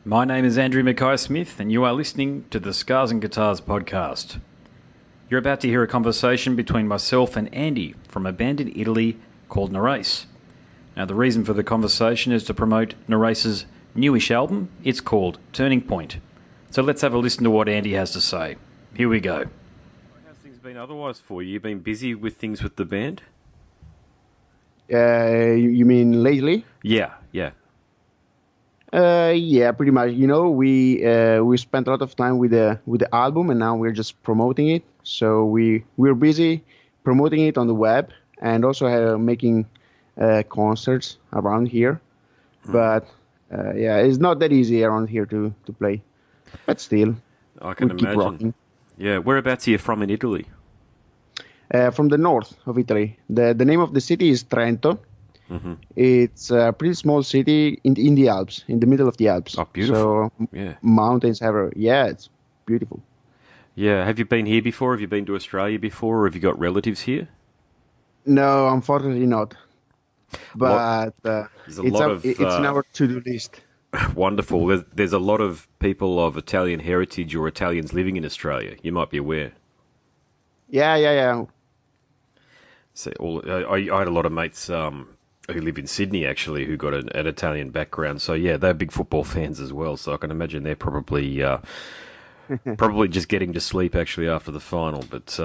My name is Andrew Mackay-Smith, and you are listening to the Scars and Guitars podcast. You're about to hear a conversation between myself and Andy from a band in Italy called Nereis. Now, the reason for the conversation is to promote Nereis' newish album. It's called Turning Point. So let's have a listen to what Andy has to say. Here we go. How's things been otherwise for you? You've been busy with things with the band? You mean lately? Yeah. Yeah, pretty much. We spent a lot of time with the album, and now we're just promoting it. So we're busy promoting it on the web, and also making concerts around here. But yeah, it's not that easy around here to play. But still, I can we keep imagine. rocking. Yeah, whereabouts are you from in Italy? From the north of Italy, the name of the city is Trento. Mm-hmm. It's a pretty small city in the Alps, in the middle of the Alps. Oh, beautiful. So Yeah. mountains everywhere. Yeah, it's beautiful. Yeah, have you been here before? Have you been to Australia before? Or have you got relatives here? No, unfortunately not. Lot, But there's a lot of it's in our to-do list. wonderful. There's a lot of people of Italian heritage or Italians living in Australia. You might be aware. Yeah. So I had a lot of mates who live in Sydney actually who got an Italian background. So yeah, they're big football fans as well. So I can imagine they're probably just getting to sleep actually after the final. But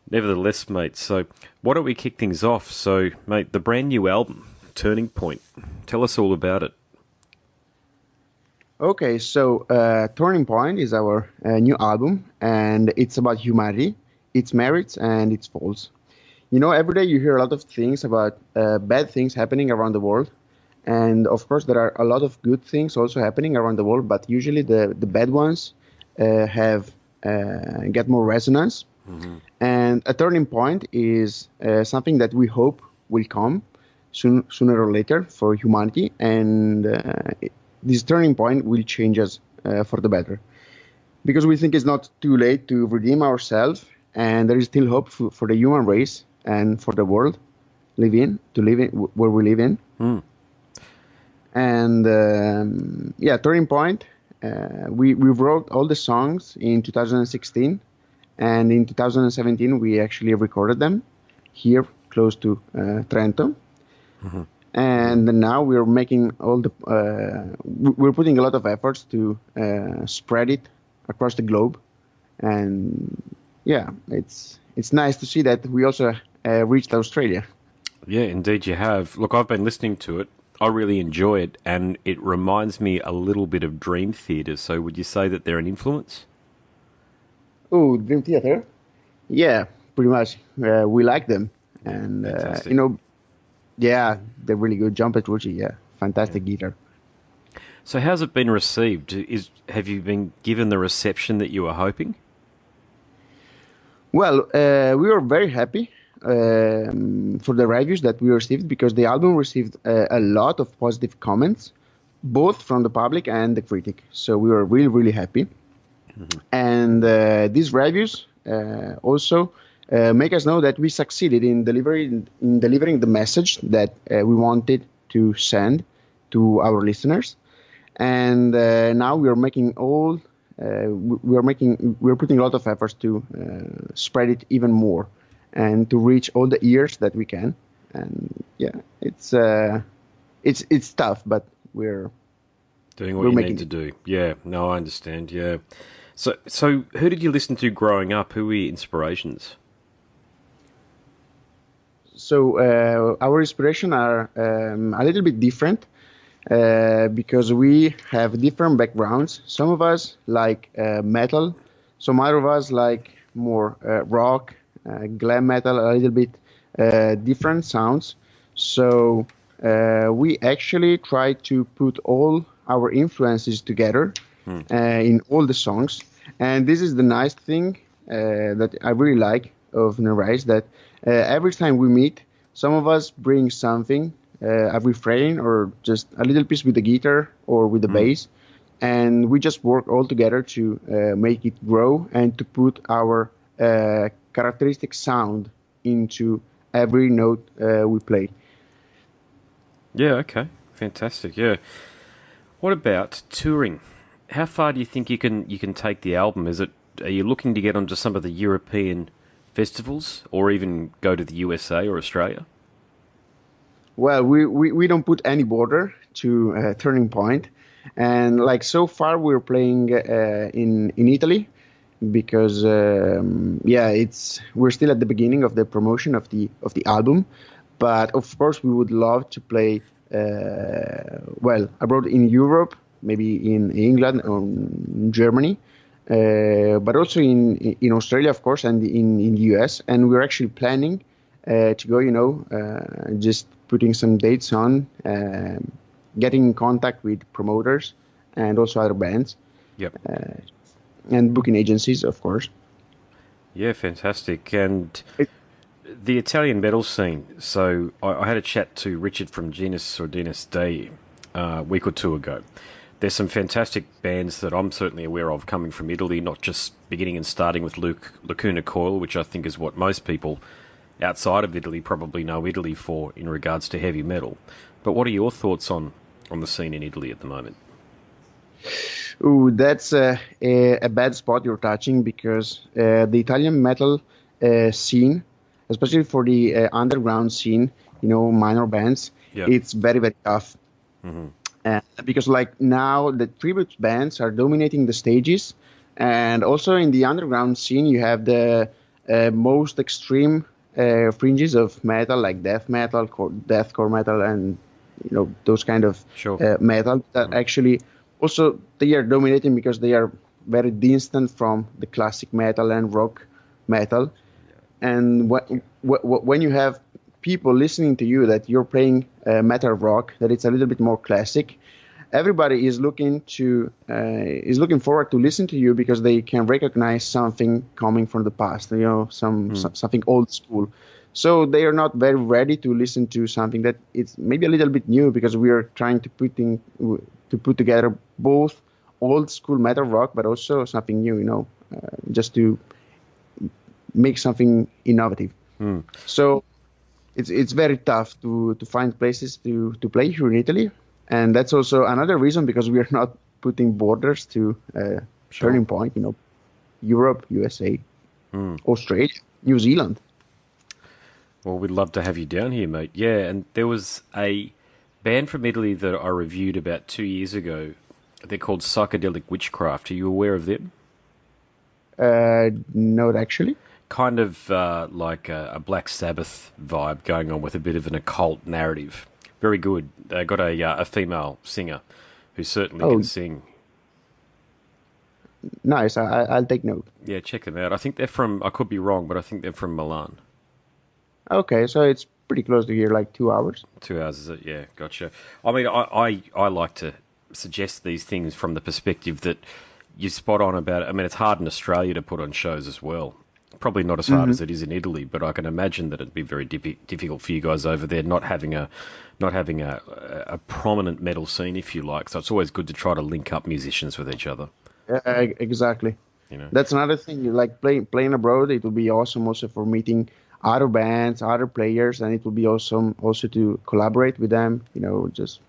nevertheless, mate. So why don't we kick things off? So, mate, the brand new album, Turning Point. Tell us all about it. Okay, so Turning Point is our new album, and it's about humanity, its merits, and its faults. Every day you hear a lot of things about bad things happening around the world. And of course, there are a lot of good things also happening around the world, but usually the bad ones have get more resonance. Mm-hmm. And a turning point is something that we hope will come sooner or later for humanity. And this turning point will change us for the better. Because we think it's not too late to redeem ourselves, and there is still hope for the human race and for the world where we live in. Mm. And Turning Point, we wrote all the songs in 2016, and in 2017 we actually recorded them here close to Trento. Mm-hmm. And now we're making we're putting a lot of efforts to spread it across the globe. And yeah, it's nice to see that we also reached Australia. Yeah, indeed you have. Look, I've been listening to it. I really enjoy it, and it reminds me a little bit of Dream Theater. So would you say that they're an influence? Oh, Dream Theater? Yeah, pretty much. We like them. And, Fantastic. yeah, they're really good. John Petrucci, yeah, fantastic guitar. So how's it been received? Have you been given the reception that you were hoping? Well, we were very happy for the reviews that we received, because the album received a lot of positive comments, both from the public and the critic. So we were really, really happy. Mm-hmm. And these reviews also make us know that we succeeded in delivering the message that we wanted to send to our listeners. And now we are making we're putting a lot of efforts to spread it even more and to reach all the ears that we can. And yeah, it's tough, but we're doing what you need to do. Yeah, no, I understand. Yeah. So who did you listen to growing up? Who were your inspirations? So our inspiration are a little bit different. Because we have different backgrounds. Some of us like metal, some other of us like more rock, glam metal, a little bit different sounds. So we actually try to put all our influences together in all the songs. And this is the nice thing that I really like of Nereis, that every time we meet, some of us bring something, a refrain or just a little piece with the guitar or with the bass, and we just work all together to make it grow and to put our characteristic sound into every note we play. Yeah, okay. Fantastic, yeah. What about touring? How far do you think you can take the album? Are you looking to get onto some of the European festivals, or even go to the USA or Australia? Well, we don't put any border to Turning Point, and like so far we're playing in Italy because yeah, it's we're still at the beginning of the promotion of the album, but of course we would love to play well abroad in Europe, maybe in England or in Germany, but also in Australia, of course, and in the US, and we're actually planning to go, just putting some dates on, getting in contact with promoters and also other bands, Yep. and booking agencies, of course. Yeah, fantastic. And It, the Italian metal scene. So I had a chat to Richard from Genus or Genus Dei a week or two ago. There's some fantastic bands that I'm certainly aware of coming from Italy, not just beginning and starting with Lacuna Coil, which I think is what most people outside of Italy probably know Italy for in regards to heavy metal. But what are your thoughts on the scene in Italy at the moment? ooh, that's a bad spot you're touching because the Italian metal scene, especially for the underground scene, minor bands, Yeah. it's very, very tough. Hmm. Because like now the tribute bands are dominating the stages, and also in the underground scene you have the most extreme fringes of metal like death metal, deathcore metal, and those kind of Sure. metal that actually also they are dominating because they are very distant from the classic metal and rock metal. And when you have people listening to you that you're playing metal rock, that it's a little bit more classic, everybody is looking forward to listen to you because they can recognize something coming from the past, something old school. So they are not very ready to listen to something that it's maybe a little bit new because we are trying to put together both old school metal rock but also something new, just to make something innovative. So it's very tough to find places to play here in Italy, and that's also another reason because we are not putting borders to Sure. Turning Point. Europe, USA, Australia, New Zealand. Well, we'd love to have you down here, mate. Yeah, and there was a band from Italy that I reviewed about 2 years ago. They're called Psychedelic Witchcraft. Are you aware of them? Not actually. Kind of like a Black Sabbath vibe going on with a bit of an occult narrative. Very good. They got a female singer who certainly Oh, can sing. nice. I'll take note. Yeah, check them out. I think they're from, I could be wrong, but I think they're from Milan. Okay, so it's pretty close to here, like 2 hours. 2 hours, is it? Yeah, gotcha. I mean, I like to suggest these things from the perspective that you're spot on about it. I mean, it's hard in Australia to put on shows as well. Probably not as hard as it is in Italy, but I can imagine that it'd be very difficult for you guys over there, not having a prominent metal scene, if you like. So it's always good to try to link up musicians with each other. Exactly. You know. That's another thing. Like playing abroad, it will be awesome also for meeting other bands, other players, and it will be awesome also to collaborate with them. Just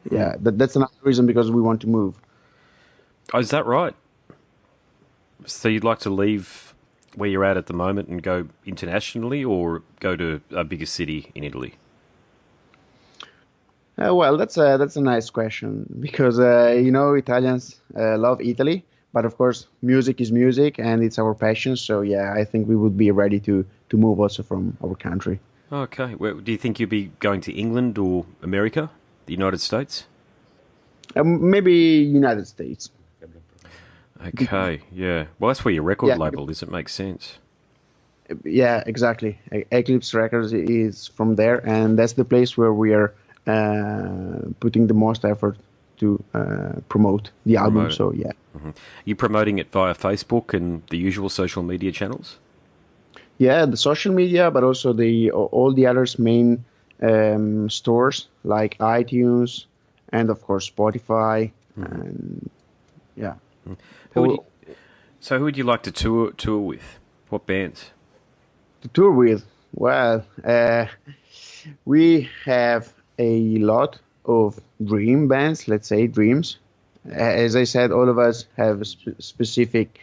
yeah, that's another reason because we want to move. Oh, is that right? So you'd like to leave where you're at the moment and go internationally, or go to a bigger city in Italy? Well, that's a nice question because Italians love Italy, but of course music is music and it's our passion. So yeah, I think we would be ready to move also from our country. Okay. Well, do you think you'd be going to England or America, the United States? Maybe United States. Okay, yeah. Well, that's where your record Yeah, label is. It makes sense. yeah, exactly. Eclipse Records is from there, and that's the place where we are putting the most effort to promote the album. Promote it. So yeah, You promoting it via Facebook and the usual social media channels? yeah, the social media, but also the all the others main stores like iTunes and of course Spotify, and yeah. Who would you, All, so who would you like to tour with? What bands? to tour with, well, we have a lot. of dream bands, let's say dreams. As I said, all of us have specific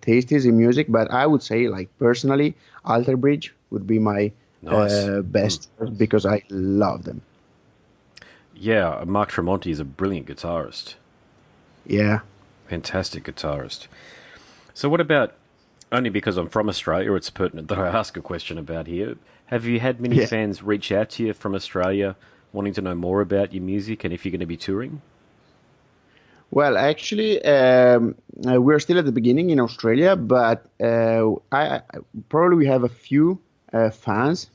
tastes in music, but I would say, like personally, Alter Bridge would be my Nice. best because I love them. Yeah, Mark Tremonti is a brilliant guitarist. Yeah. Fantastic guitarist. So what about, only because I'm from Australia, it's pertinent that I ask a question about here. Have you had many Yeah. fans reach out to you from Australia wanting to know more about your music and if you're going to be touring? Well, actually, we're still at the beginning in Australia, but probably we have a few fans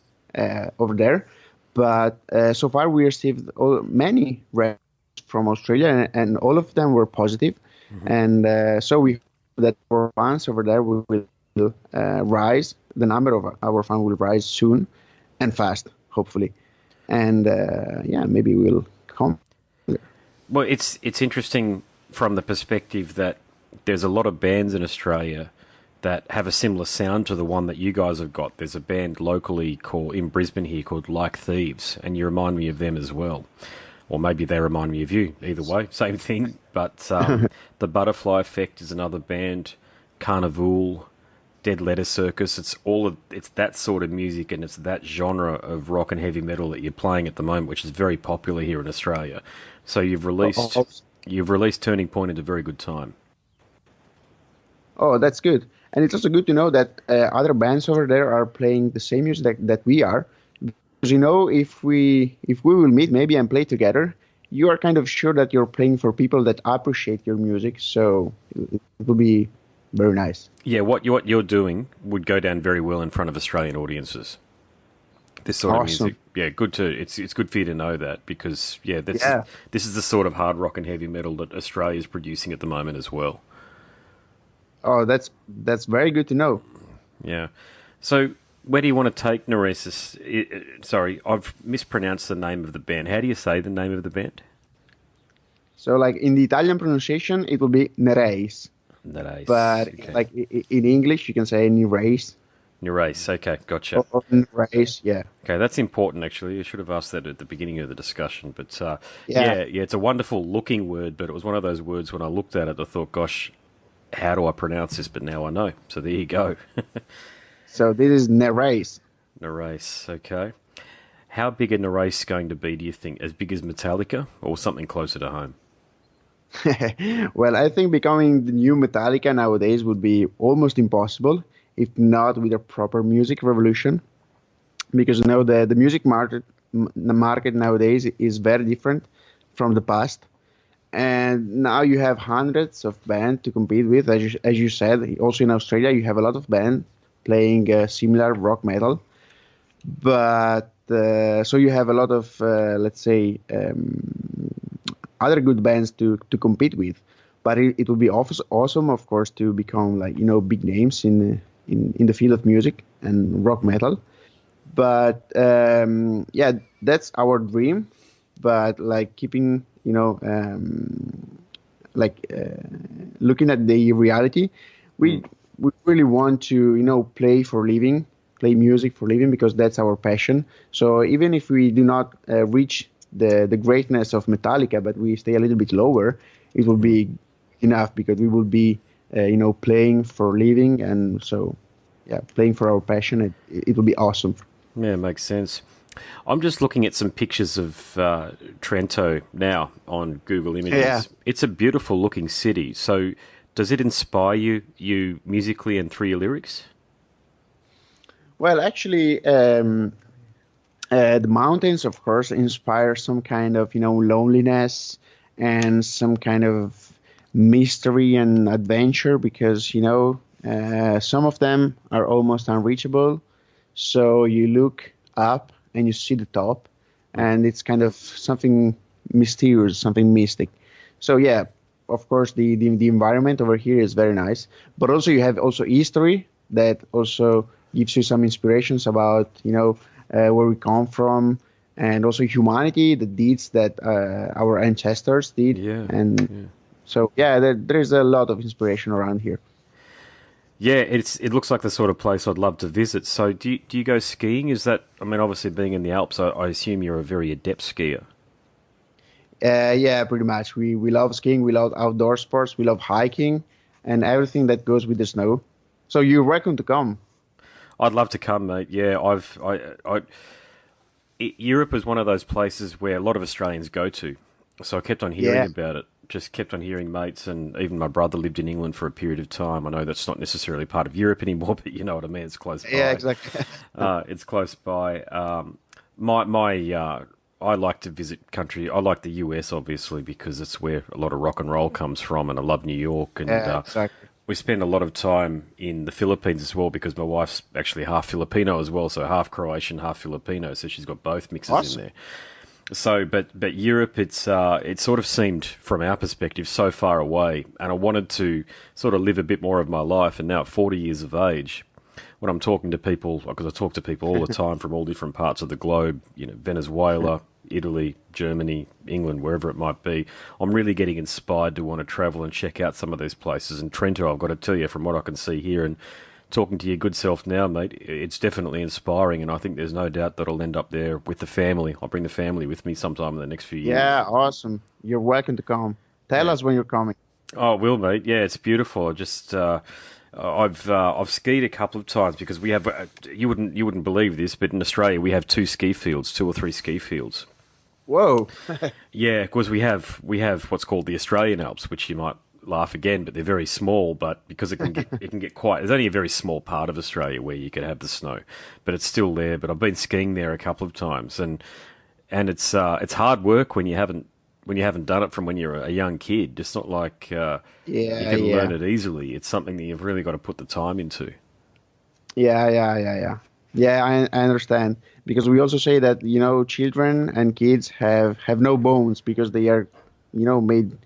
over there. But so far, we received many requests from Australia, and all of them were positive. Hmm. And so we hope that our fans over there will rise. The number of our fans will rise soon and fast, hopefully. And yeah, maybe we'll come. Well, it's interesting from the perspective that there's a lot of bands in Australia that have a similar sound to the one that you guys have got. There's a band locally called in Brisbane here called Like Thieves, and you remind me of them as well. Or maybe they remind me of you. Either way, same thing. But the Butterfly Effect is another band. Carnival, Dead Letter Circus. It's that sort of music and it's that genre of rock and heavy metal that you're playing at the moment, which is very popular here in Australia. So you've released Turning Point at a very good time. Oh, that's good. And it's also good to know that other bands over there are playing the same music that we are. Because if we will meet maybe and play together, you are kind of sure that you're playing for people that appreciate your music. So it will be very nice. Yeah, what you're doing would go down very well in front of Australian audiences. This sort of music, Awesome. yeah, good to it's good for you to know that because yeah, Yeah. this is the sort of hard rock and heavy metal that Australia is producing at the moment as well. Oh, that's very good to know. Yeah. So where do you want to take Nereis? Sorry, I've mispronounced the name of the band. How do you say the name of the band? So like in the Italian pronunciation, it will be Nereis, Nereis. but Okay. like in English, you can say Nereis Nereis. Okay, gotcha. or Nereis. Yeah. Okay, that's important actually. I should have asked that at the beginning of the discussion. But Yeah. yeah, it's a wonderful looking word, but it was one of those words when I looked at it, I thought, gosh, how do I pronounce this? But now I know. So there you go. So this is Nereis. Nereis. Okay. How big are Nereis going to be, do you think? As big as Metallica or something closer to home? Well, I think becoming the new Metallica nowadays would be almost impossible, if not with a proper music revolution. Because the music market nowadays is very different from the past, and now you have hundreds of bands to compete with. As you said, also in Australia, you have a lot of bands playing similar rock metal, but so you have a lot of let's say other good bands to compete with. But it would be awesome, of course, to become like big names in the field of music and rock metal. But yeah, that's our dream. But like keeping like looking at the reality, Mm. we really want to play for living, play music for living because that's our passion. So even if we do not reach the greatness of Metallica, but we stay a little bit lower, it will Mm. be enough because we will be playing for living, and so yeah, playing for our passion. It will be awesome. Yeah, makes sense. I'm just looking at some pictures of Trento now on Google Yeah. Images. It's a beautiful looking city. So, does it inspire you musically and through your lyrics? Well, actually, the mountains, of course, inspire some kind of loneliness and some kind of mystery and adventure because some of them are almost unreachable. So you look up and you see the top, and it's kind of something mysterious, something mystic. So yeah, of course, the environment over here is very nice, but also you have also history that also gives you some inspirations about where we come from, and also humanity, the deeds that our ancestors did, Yeah, and yeah, so yeah, there's a lot of inspiration around here. yeah. It looks like the sort of place I'd love to visit. So, do you go skiing? Is that? I mean, obviously, being in the Alps, I assume you're a very adept skier. Yeah, pretty much. We love skiing, we love outdoor sports, we love hiking, and everything that goes with the snow. So you're welcome to come. I'd love to come, mate. Yeah, Europe is one of those places where a lot of Australians go to. So I kept on hearing Yeah, about it. Just kept on hearing mates, and even my brother lived in England for a period of time. I know that's not necessarily part of Europe anymore, but you know what I mean. It's close yeah, by. exactly. It's close by. I like to visit country. I like the US obviously because it's where a lot of rock and roll comes from, and I love New York. And Yeah, exactly. we spend a lot of time in the Philippines as well because my wife's actually half Filipino as well, so half Croatian, half Filipino. So she's got both mixes in Awesome. there. So, but Europe, it sort of seemed from our perspective so far away, and I wanted to sort of live a bit more of my life. And now at 40 years of age, when I'm talking to people, because I talk to people all the time from all different parts of the globe, you know, Venezuela, Italy, Germany, England, wherever it might be, I'm really getting inspired to want to travel and check out some of these places. And Trento, I've got to tell you, from what I can see here and talking to your good self now, mate, it's definitely inspiring, and I think there's no doubt that I'll end up there with the family. I'll bring the family with me sometime in the next few years. Yeah, awesome. You're welcome to come. Tell Yeah. us when you're coming. Oh, will, mate. Yeah, it's beautiful. I've skied a couple of times because we have you wouldn't believe this, but in Australia we have two or three ski fields. Whoa. Yeah, because we have what's called the Australian Alps, which you might laugh again, but they're very small. But because it can get quite, there's only a very small part of Australia where you could have the snow, but it's still there. But I've been skiing there a couple of times, and it's hard work when you haven't done it from when you're a young kid. It's not like you Yeah, can learn yeah. it easily. It's something that you've really got to put the time into. Yeah. Yeah, I understand. Because we also say that, children and kids have no bones because they are, made,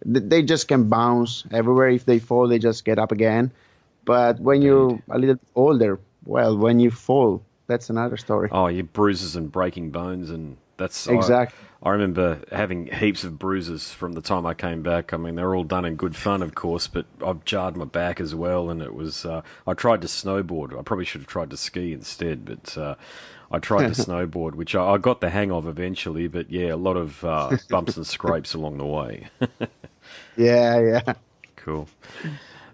they just can bounce everywhere. If they fall, they just get up again. But when Indeed. you're a little older, well, when you fall, that's another story. Oh, your bruises and breaking bones, and that's Exactly. I remember having heaps of bruises from the time I came back. I mean, they were all done in good fun, of course, but I've jarred my back as well, and it was. I tried to snowboard. I probably should have tried to ski instead, but I tried to snowboard, which I got the hang of eventually. But yeah, a lot of bumps and scrapes along the way. Yeah. Cool.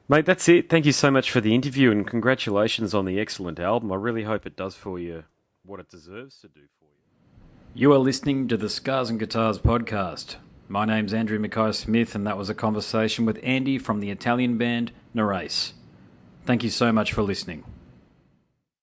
Mate, that's it. Thank you so much for the interview and congratulations on the excellent album. I really hope it does for you what it deserves to do for you. You are listening to the Scars and Guitars podcast. My name's Andrew Mackay Smith, and that was a conversation with Andy from the Italian band Nereis. Thank you so much for listening.